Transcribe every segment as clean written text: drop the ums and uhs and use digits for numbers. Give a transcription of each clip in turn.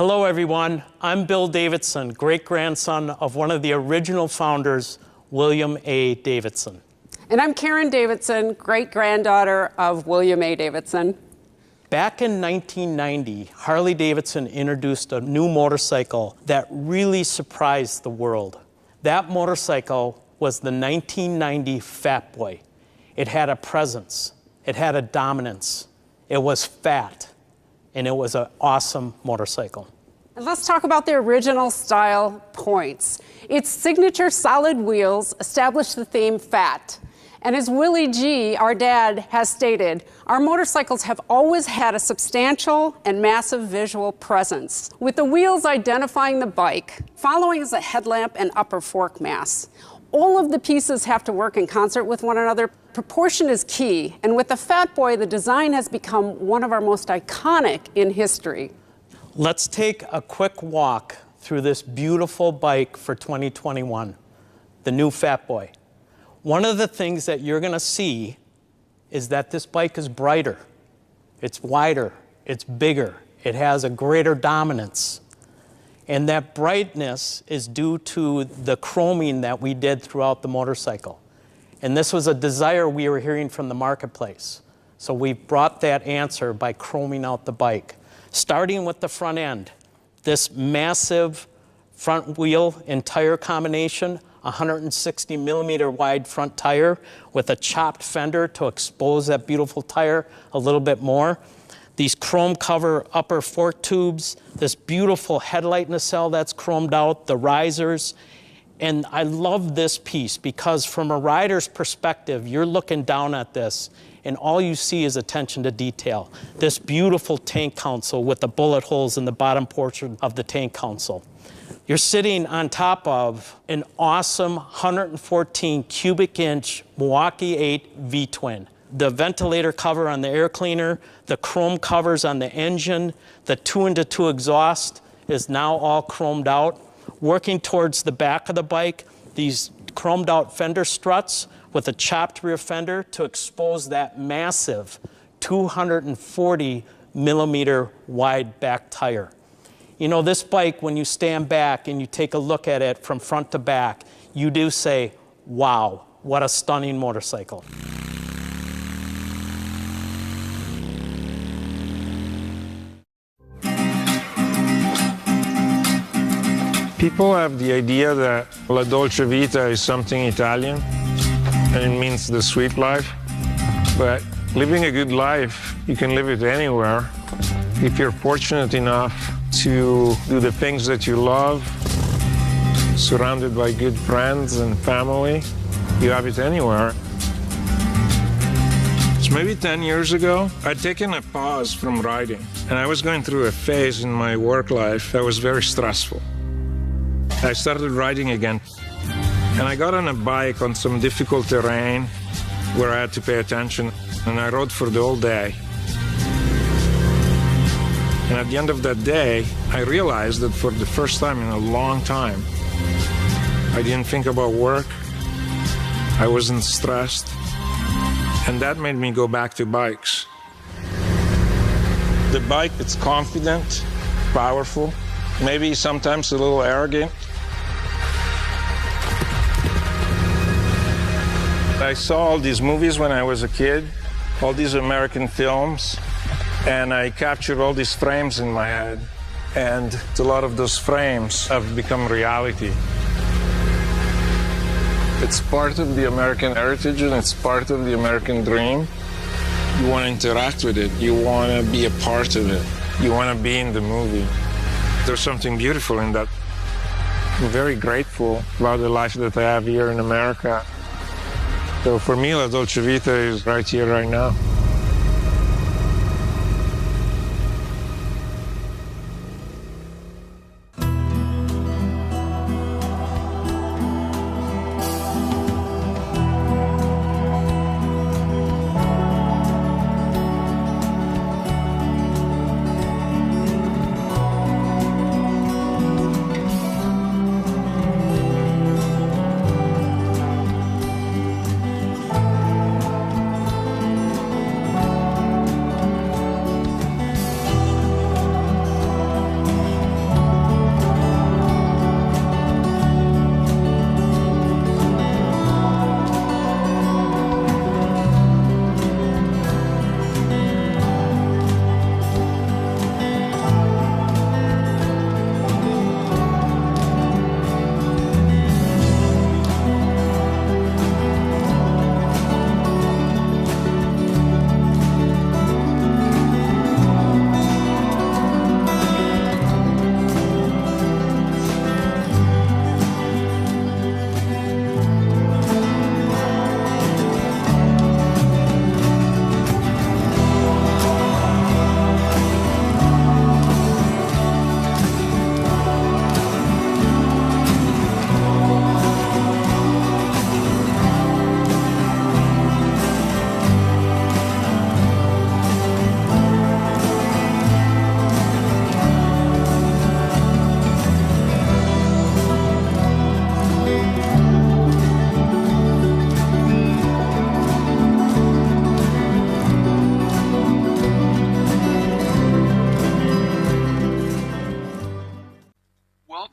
Hello everyone, I'm Bill Davidson, great-grandson of one of the original founders, William A. Davidson. And I'm Karen Davidson, great-granddaughter of William A. Davidson. Back in 1990, Harley Davidson introduced a new motorcycle that really surprised the world. That motorcycle was the 1990 Fatboy. It had a presence, it had a dominance, it was fat, and it was an awesome motorcycle. And let's talk about the original style points. Its signature solid wheels established the theme fat. And as Willie G., our dad, has stated, our motorcycles have always had a substantial and massive visual presence, with the wheels identifying the bike, following is a headlamp and upper fork mass. All of the pieces have to work in concert with one another. Proportion is key, and with the Fatboy, the design has become one of our most iconic in history. Let's take a quick walk through this beautiful bike for 2021, the new Fatboy. One of the things that you're going to see is that this bike is brighter, it's wider, it's bigger, it has a greater dominance. And that brightness is due to the chroming that we did throughout the motorcycle. And this was a desire we were hearing from the marketplace. So we brought that answer by chroming out the bike. Starting with the front end, this massive front wheel and tire combination, 160 millimeter wide front tire with a chopped fender to expose that beautiful tire a little bit more. These chrome cover upper fork tubes, this beautiful headlight nacelle that's chromed out, the risers. And I love this piece because from a rider's perspective, you're looking down at this and all you see is attention to detail. This beautiful tank console with the bullet holes in the bottom portion of the tank console. You're sitting on top of an awesome 114 cubic inch Milwaukee 8 V-twin. The ventilator cover on the air cleaner, the chrome covers on the engine, the 2-into-2 exhaust is now all chromed out. Working towards the back of the bike, these chromed out fender struts with a chopped rear fender to expose that massive 240 millimeter wide back tire. You know, this bike, when you stand back and you take a look at it from front to back, you do say, wow, what a stunning motorcycle. People have the idea that La Dolce Vita is something Italian, and it means the sweet life. But living a good life, you can live it anywhere. If you're fortunate enough to do the things that you love, surrounded by good friends and family, you have it anywhere. So maybe 10 years ago, I'd taken a pause from riding, and I was going through a phase in my work life that was very stressful. I started riding again, and I got on a bike on some difficult terrain where I had to pay attention, and I rode for the whole day. And at the end of that day, I realized that for the first time in a long time, I didn't think about work, I wasn't stressed, and that made me go back to bikes. The bike, it's confident, powerful, maybe sometimes a little arrogant. I saw all these movies when I was a kid, all these American films, and I captured all these frames in my head. And a lot of those frames have become reality. It's part of the American heritage and it's part of the American dream. You want to interact with it. You want to be a part of it. You want to be in the movie. There's something beautiful in that. I'm very grateful about the life that I have here in America. So for me, La Dolce Vita is right here, right now.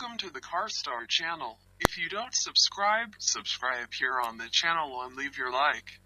Welcome to the Carwstar channel. If you don't subscribe here on the channel and leave your like.